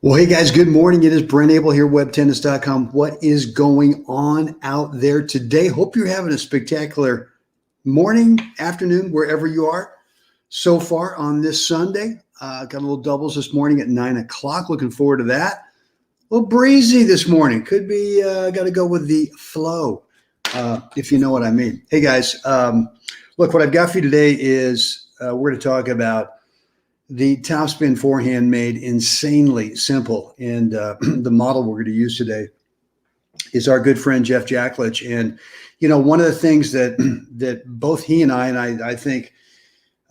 Well, hey guys, good morning. It is Brent Abel here, webtennis.com. What is going on out there today? Hope you're having a spectacular morning, afternoon, wherever you are so far on this Sunday. Got a little doubles this morning at 9 o'clock. Looking forward to that. A little breezy this morning. Could be, got to go with the flow, if you know what I mean. Hey guys, look, what I've got for you today is we're going to talk about the Topspin forehand made insanely simple. And the model we're going to use today is our good friend, Jeff Jacklich. And, you know, one of the things that both he and I think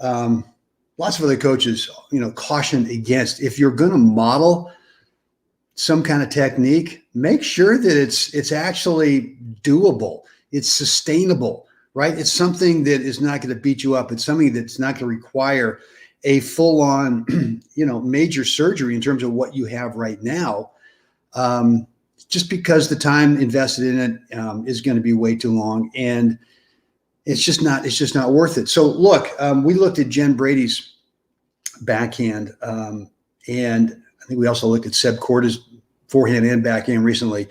lots of other coaches, you know, caution against, if you're going to model some kind of technique, make sure that it's actually doable. It's sustainable, right? It's something that is not going to beat you up. It's something that's not going to require a full-on, you know, major surgery in terms of what you have right now, just because the time invested in it is going to be way too long, and it's just not worth it. So look, we looked at Jen Brady's backhand, and I think we also looked at Seb Korda's forehand and backhand recently.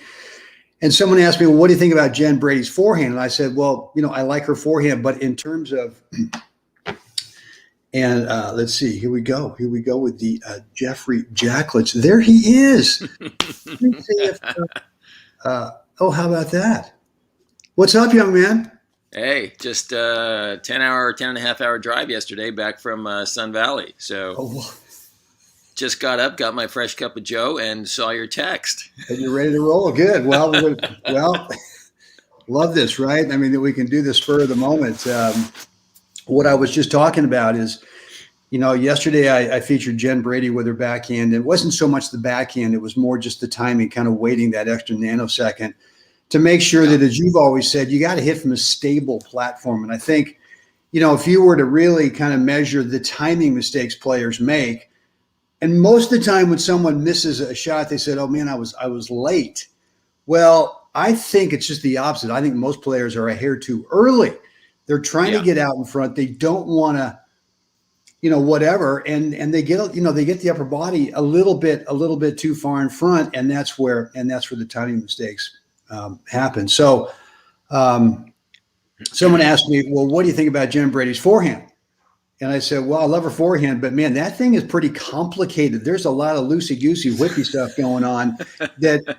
And someone asked me, well, what do you think about Jen Brady's forehand? And I said, well, you know, I like her forehand, but in terms of And let's see, here we go with the Jeffrey Jacklich. There he is. Let me see if, oh, how about that? What's up, young man? Hey, just 10 and a half hour drive yesterday back from Sun Valley. So just got up, got my fresh cup of Joe, and saw your text. And you're ready to roll? Good. Well, love this, right? I mean, that we can do this spur of the moment. What I was just talking about is, you know, yesterday I featured Jen Brady with her backhand. It wasn't so much the backhand. It was more just the timing, kind of waiting that extra nanosecond to make sure that, as you've always said, you got to hit from a stable platform. And I think, you know, if you were to really kind of measure the timing mistakes players make, and most of the time when someone misses a shot, they said, oh man, I was late. Well, I think it's just the opposite. I think most players are a hair too early. They're trying to get out in front. They don't want to, you know, whatever. And they get, you know, they get the upper body a little bit too far in front. And that's where the timing mistakes happen. So someone asked me, well, what do you think about Jen Brady's forehand? And I said, well, I love her forehand, but man, that thing is pretty complicated. There's a lot of loosey-goosey, whippy stuff going on that,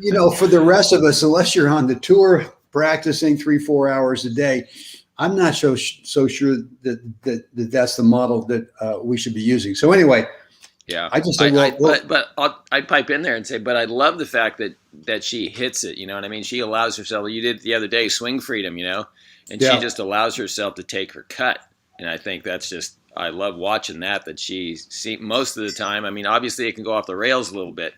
you know, for the rest of us, unless you're on the tour practicing 3-4 hours a day, I'm not so sure that that's the model that we should be using. So anyway, yeah, I just said, I'd pipe in there and say, but I love the fact that she hits it. You know what I mean? She allows herself. You did the other day, swing freedom. You know, and she just allows herself to take her cut. And I think that's just, I love watching that. That she most of the time. I mean, obviously it can go off the rails a little bit,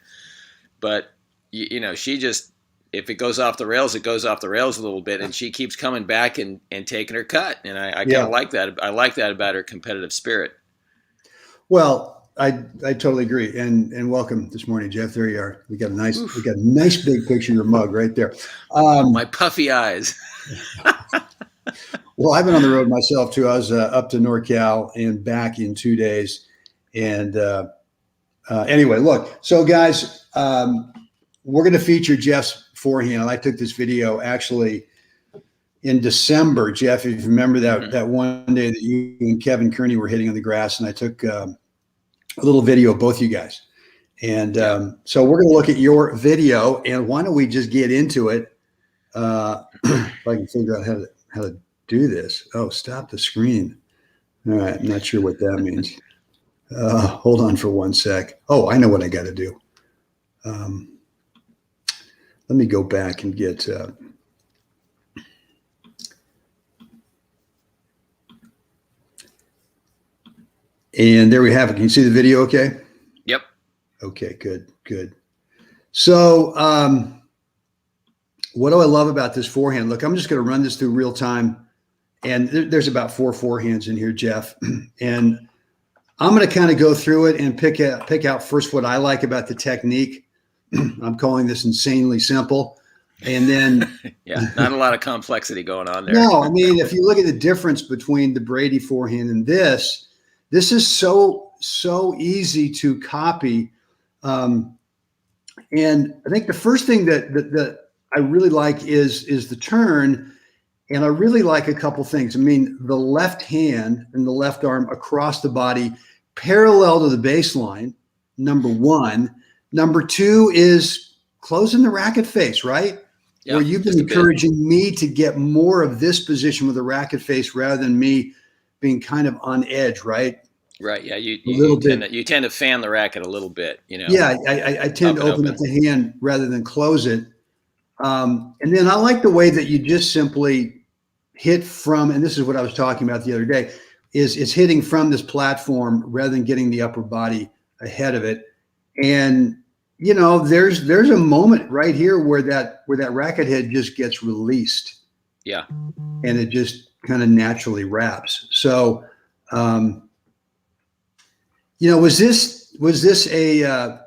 but you know, she just. If it goes off the rails, it goes off the rails a little bit, and she keeps coming back and taking her cut. And I kind of like that. I like that about her competitive spirit. Well, I totally agree. And welcome this morning, Jeff. There you are. We got a nice big picture of your mug right there. My puffy eyes. Well, I've been on the road myself too. I was up to NorCal and back in 2 days. And anyway, look. So guys, we're going to feature Jeff's forehand. I took this video actually in December, Jeff, if you remember that one day that you and Kevin Kearney were hitting on the grass, and I took a little video of both you guys. And so we're going to look at your video, and why don't we just get into it? If I can figure out how to do this. Oh, stop the screen. All right, I'm not sure what that means. Hold on for 1 sec. Oh, I know what I got to do. Let me go back and get and there we have it. Can you see the video okay? Yep. Okay, good. So what do I love about this forehand? Look, I'm just going to run this through real time. And there's about 4 forehands in here, Jeff. And I'm going to kind of go through it and pick out first what I like about the technique. I'm calling this insanely simple. And then not a lot of complexity going on there. No, I mean, if you look at the difference between the Brady forehand and this is so easy to copy And I think the first thing that I really like is the turn. And I really like a couple things. I mean, the left hand and the left arm across the body, parallel to the baseline, number one. Number two is closing the racket face, right? Yeah, Where you've been encouraging me to get more of this position with the racket face rather than me being kind of on edge, right? Right. Yeah. You tend to fan the racket a little bit, you know. Yeah, I tend to open up the hand rather than close it. And then I like the way that you just simply hit from, and this is what I was talking about the other day, is hitting from this platform rather than getting the upper body ahead of it. And you know, there's a moment right here where that racket head just gets released. Yeah. And it just kind of naturally wraps. So, you know, was this a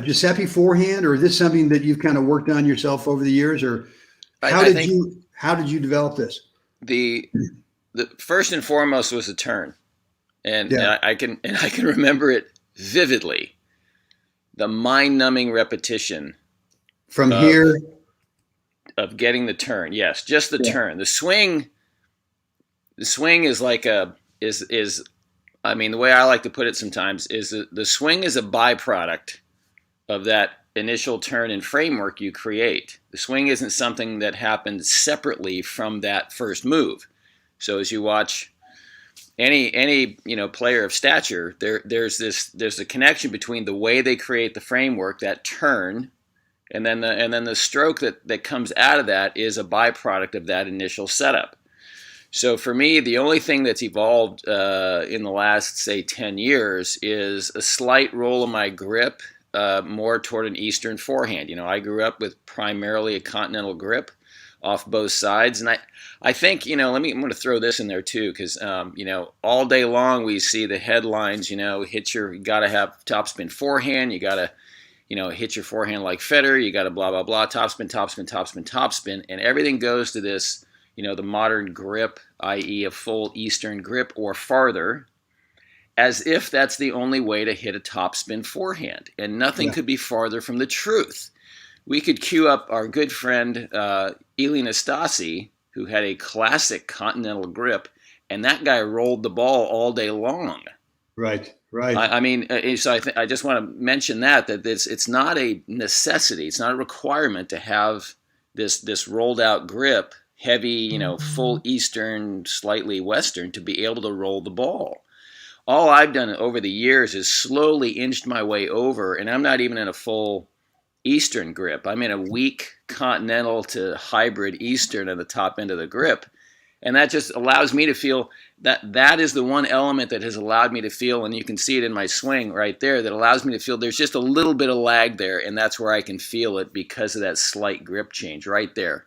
Giuseppe forehand, or is this something that you've kind of worked on yourself over the years, or how did you develop this? The first and foremost was a turn, and I can remember it vividly. The mind-numbing repetition from here of getting the turn. Yes, just the turn. The swing is like is I mean, the way I like to put it sometimes is the swing is a byproduct of that initial turn and framework you create. The swing isn't something that happens separately from that first move. So as you watch any you know, player of stature, there's a connection between the way they create the framework, that turn, and then the stroke that comes out of that is a byproduct of that initial setup. So for me, the only thing that's evolved in the last, say, 10 years is a slight roll of my grip more toward an Eastern forehand. You know, I grew up with primarily a continental grip off both sides. And I think, you know, I'm going to throw this in there too, because, you know, all day long we see the headlines, you know, you got to have topspin forehand. You got to, you know, hit your forehand like Federer. You got to blah, blah, blah, topspin, topspin, topspin, topspin. And everything goes to this, you know, the modern grip, i.e. a full Eastern grip or farther, as if that's the only way to hit a topspin forehand. And nothing could be farther from the truth. We could cue up our good friend Eli Nastasi, who had a classic continental grip, and that guy rolled the ball all day long. Right, right. I mean, so I just want to mention that it's not a necessity. It's not a requirement to have this rolled out grip, heavy, you know, full Eastern, slightly Western, to be able to roll the ball. All I've done over the years is slowly inched my way over, and I'm not even in a full Eastern grip. I'm in a weak continental to hybrid Eastern at the top end of the grip. And that just allows me to feel that is the one element that has allowed me to feel, and you can see it in my swing right there, that allows me to feel there's just a little bit of lag there, and that's where I can feel it because of that slight grip change right there.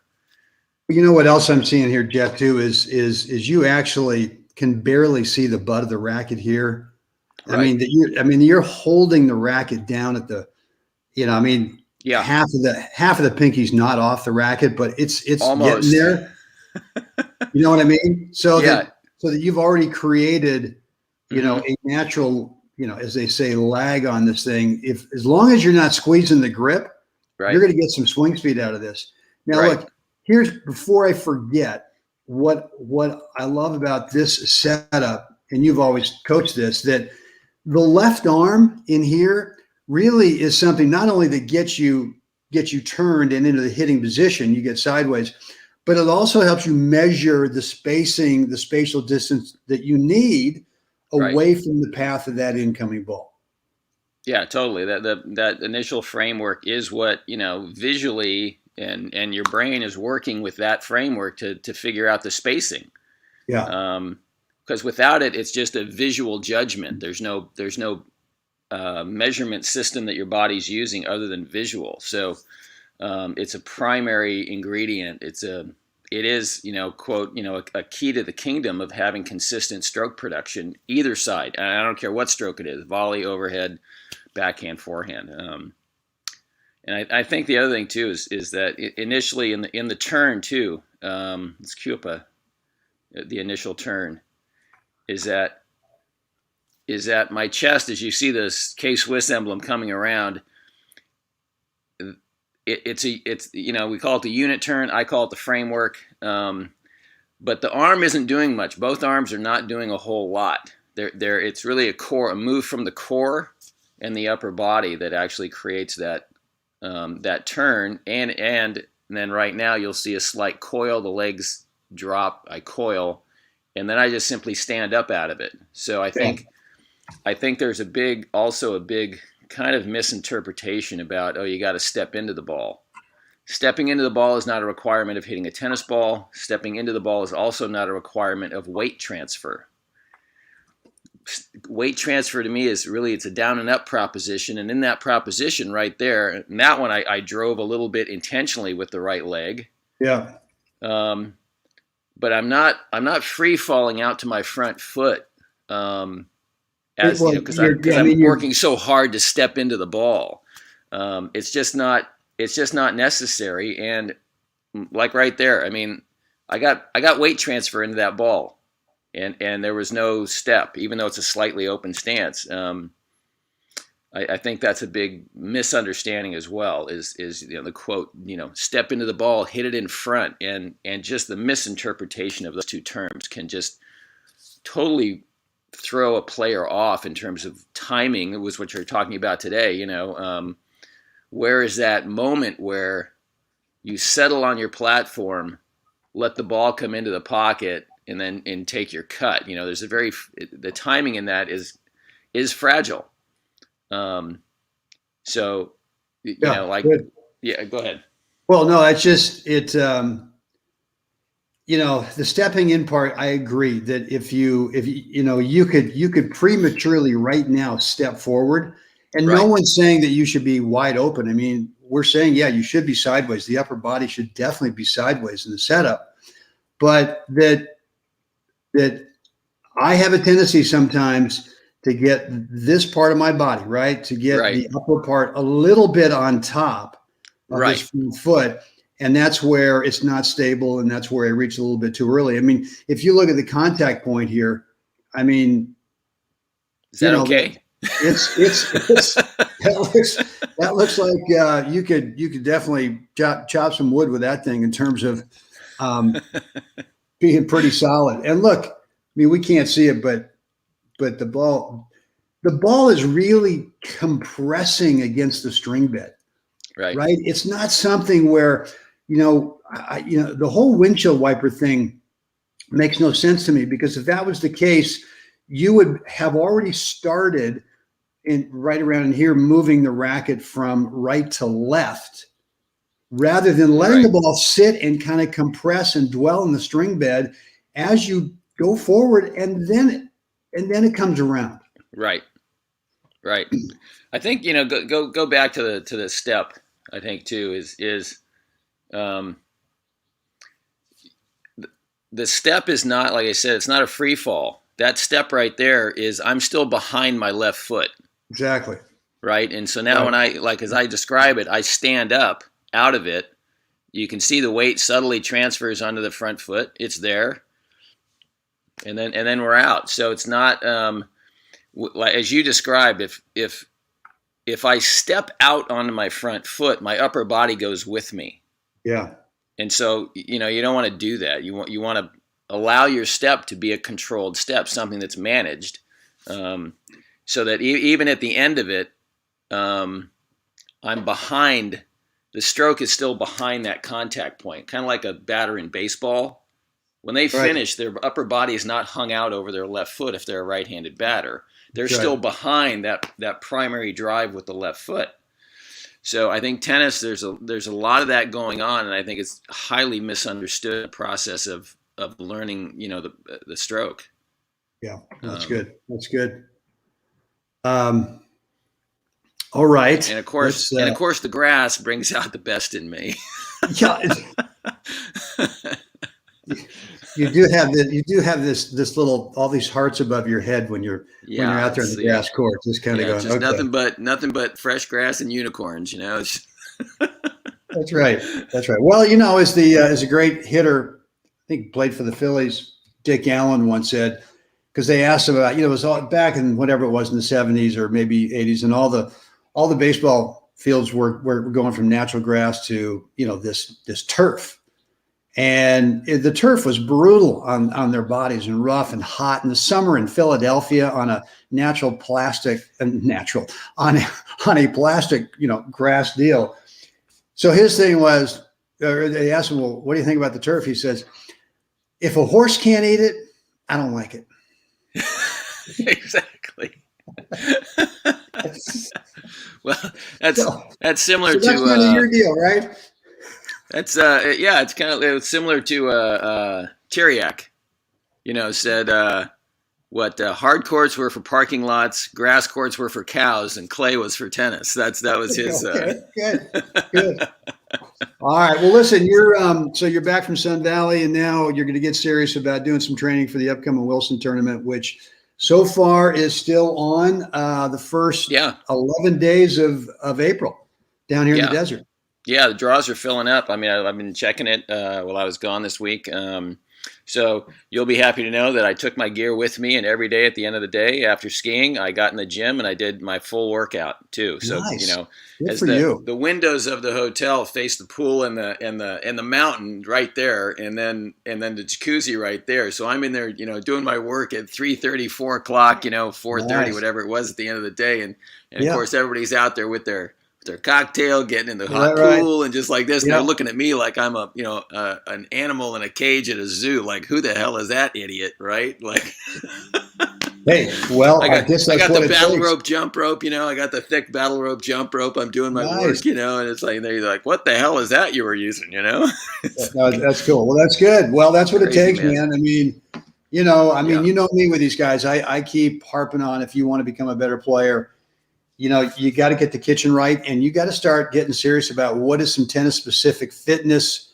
You know what else I'm seeing here, Jeff, too, is you actually can barely see the butt of the racket here. Right. I mean, you're holding the racket down at the, you know, I mean, half of the pinky's not off the racket, but it's almost getting there. You know what I mean? So that you've already created, you know, a natural, you know, as they say, lag on this thing. As long as you're not squeezing the grip, you're going to get some swing speed out of this. Now, look, before I forget, what I love about this setup, and you've always coached this, that the left arm in here really is something not only that gets you turned and into the hitting position, you get sideways, but it also helps you measure the spacing, the spatial distance that you need away from the path of that incoming ball. Yeah, totally. That initial framework is what, you know, visually and your brain is working with that framework to figure out the spacing. Yeah. Because without it, it's just a visual judgment. There's no measurement system that your body's using other than visual. So it's a primary ingredient. It is, you know, quote, you know, a key to the kingdom of having consistent stroke production either side. And I don't care what stroke it is: volley, overhead, backhand, forehand. And I think the other thing too is that initially in the turn too, let's cue up the initial turn, is that is that my chest, as you see this K-Swiss emblem coming around, it's we call it the unit turn. I call it the framework. But the arm isn't doing much. Both arms are not doing a whole lot. It's really a move from the core and the upper body that actually creates that turn. And then right now you'll see a slight coil. The legs drop. I coil, and then I just simply stand up out of it. So I think there's a big kind of misinterpretation about, you got to step into the ball. Stepping into the ball is not a requirement of hitting a tennis ball. Stepping into the ball is also not a requirement of weight transfer. Weight transfer to me is really, it's a down and up proposition. And in that proposition right there, and that one I drove a little bit intentionally with the right leg. Yeah. But I'm not free falling out to my front foot. Because I'm working so hard to step into the ball. It's just not necessary. And like right there, I mean, I got weight transfer into that ball, and there was no step, even though it's a slightly open stance. I think that's a big misunderstanding as well. Is the quote, step into the ball, hit it in front, and just the misinterpretation of those two terms can just totally throw a player off in terms of timing. It was what you're talking about today. Where is that moment where you settle on your platform, let the ball come into the pocket, and take your cut? There's the timing in that is fragile. So, good. Yeah, go ahead. Well, no, it's just the stepping in part. I agree that if you could prematurely right now step forward. And right. No one's saying that you should be wide open. I mean, we're saying, you should be sideways. The upper body should definitely be sideways in the setup. But that I have a tendency sometimes to get this part of my body, right? To get the upper part a little bit on top of this front foot. And that's where it's not stable. And that's where I reach a little bit too early. I mean, if you look at the contact point here, I mean, is that okay? It's that looks like you could definitely chop some wood with that thing in terms of being pretty solid. And look, I mean, we can't see it, but the ball is really compressing against the string bed. Right. It's not something where the whole windshield wiper thing makes no sense to me, because if that was the case, you would have already started right around in here, moving the racket from right to left, rather than letting the ball sit and kind of compress and dwell in the string bed as you go forward, and then it comes around. Right. I think go back to the step. I think too is the step is not, like I said, it's not a free fall. That step right there is, I'm still behind my left foot. Exactly. Right. And so now when as I describe it, I stand up out of it. You can see the weight subtly transfers onto the front foot. It's there. And then we're out. So it's not, like as you described, if I step out onto my front foot, my upper body goes with me. Yeah. And so, you don't want to do that. You want to allow your step to be a controlled step, something that's managed. So that even at the end of it, I'm behind. The stroke is still behind that contact point, kind of like a batter in baseball. When they finish, their upper body is not hung out over their left foot if they're a right-handed batter. They're still behind that primary drive with the left foot. So I think tennis, there's a lot of that going on, and I think it's highly misunderstood process of learning, the stroke. Yeah, that's good. That's good. All right. And of course, the grass brings out the best in me. Yeah. You do have this little, all these hearts above your head when you're out there in the grass court, just kind of going, just nothing but fresh grass and unicorns, That's right. Well, as a great hitter, I think played for the Phillies, Dick Allen once said, because they asked him about, it was all back in whatever it was in the 70s or maybe 80s, and all the baseball fields were going from natural grass to, this turf. And the turf was brutal on their bodies and rough and hot in the summer in Philadelphia on a plastic grass deal. So his thing was, or they asked him, well, what do you think about the turf? He says, if a horse can't eat it, I don't like it. Exactly. Well, that's similar so to that's kind of your deal, right? That's it's kind of similar to Tiriac. Said what hard courts were for parking lots, grass courts were for cows, and clay was for tennis. That was his. Okay, good. All right. Well, listen, you're back from Sun Valley, and now you're going to get serious about doing some training for the upcoming Wilson tournament, which so far is still on the first 11 days of April down here in the desert. Yeah, the draws are filling up. I mean, I've been checking it while I was gone this week. So you'll be happy to know that I took my gear with me, and every day at the end of the day after skiing, I got in the gym and I did my full workout too. So nice. Good as the windows of the hotel face the pool and the mountain right there, and then the jacuzzi right there. So I'm in there, doing my work at 3:30, 4 o'clock, 4:30, whatever it was at the end of the day, and of course everybody's out there with their cocktail, getting in the hot pool, and just like this, and they're looking at me like I'm an animal in a cage at a zoo. Like, who the hell is that idiot, right? Like, hey, well, I got the battle rope, jump rope. I got the thick battle rope, jump rope. I'm doing my work, and it's like they're like, what the hell is that you were using? That's cool. Well, that's good. Well, that's what it takes, man. I mean, you know me with these guys. I keep harping on, if you want to become a better player, you got to get the kitchen right, and you got to start getting serious about what is some tennis specific fitness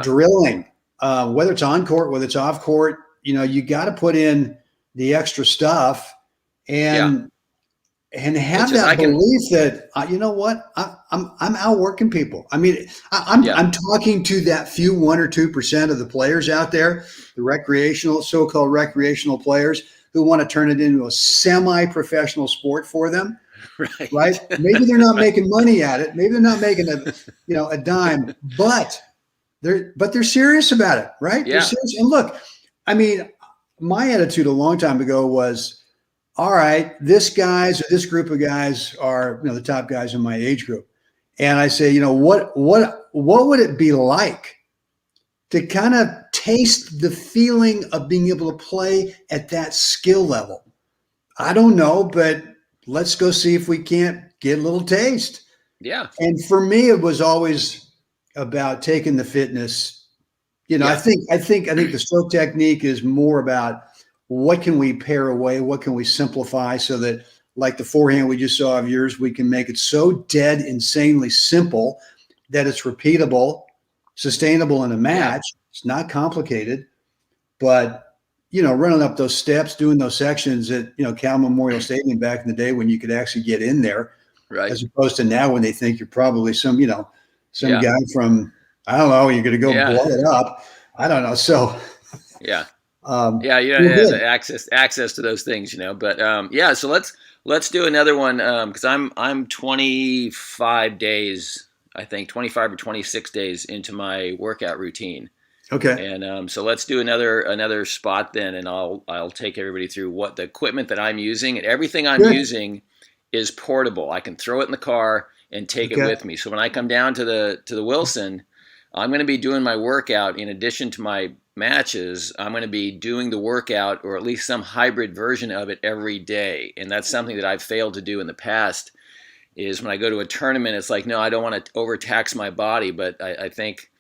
drilling, whether it's on court, whether it's off court. You got to put in the extra stuff and have that belief that you know what, I'm outworking people. I mean, I'm talking to that few 1 or 2% of the players out there, the so-called recreational players who want to turn it into a semi-professional sport for them. Right. Maybe they're not making money at it. Maybe they're not making a dime, but they're serious about it. Right. Yeah. They're serious. And look, I mean, my attitude a long time ago was, all right, this group of guys are, the top guys in my age group. And I say, what would it be like to kind of taste the feeling of being able to play at that skill level? I don't know, but let's go see if we can't get a little taste. Yeah. And for me, it was always about taking the fitness. I think the stroke technique is more about what can we pare away, what can we simplify, so that, like the forehand we just saw of yours, we can make it so dead insanely simple that it's repeatable, sustainable in a match. It's not complicated, but running up those steps, doing those sections at, Cal Memorial Stadium back in the day when you could actually get in there, right? As opposed to now when they think you're probably some guy from, I don't know, you're going to go blow it up. I don't know. So, you don't have access to those things, but, so let's do another one. Cause I'm 25 days, I think 25 or 26 days into my workout routine. Okay. And so let's do another spot then, and I'll take everybody through what the equipment that I'm using, and everything I'm using is portable. I can throw it in the car and take it with me. So when I come down to the Wilson, I'm going to be doing my workout in addition to my matches. I'm going to be doing the workout, or at least some hybrid version of it, every day. And that's something that I've failed to do in the past. Is when I go to a tournament, it's like, no, I don't want to overtax my body, but I think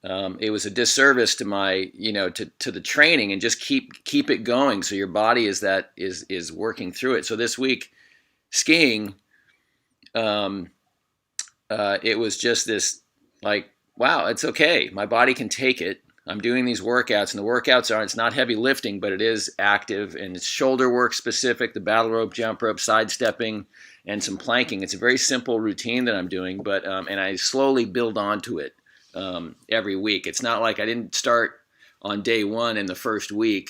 it was a disservice to my, to the training, and just keep it going. So your body is working through it. So this week skiing, it was just this like, wow, it's okay. My body can take it. I'm doing these workouts, and the workouts it's not heavy lifting, but it is active, and it's shoulder work specific, the battle rope, jump rope, sidestepping, and some planking. It's a very simple routine that I'm doing, but, and I slowly build onto it. Every week. It's not like I didn't start on day one in the first week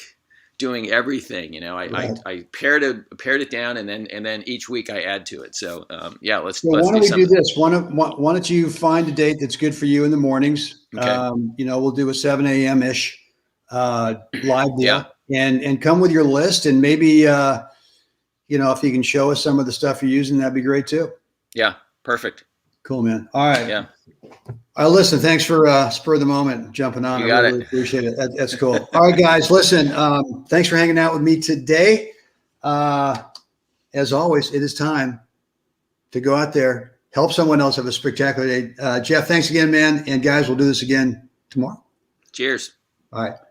doing everything. I pared it down, and then each week I add to it. So let's why don't do we something. do this? Why don't you find a date that's good for you in the mornings? Okay. We'll do a 7 a.m. ish live deal, Yeah. and come with your list, and maybe if you can show us some of the stuff you're using, that'd be great too. Yeah. Perfect. Cool, man. All right. Yeah. Listen, thanks for spur of the moment jumping on. You got I really it. appreciate it. That's cool. All right, guys, listen, thanks for hanging out with me today. As always, it is time to go out there, help someone else have a spectacular day. Jeff, thanks again, man. And guys, we'll do this again tomorrow. Cheers. All right.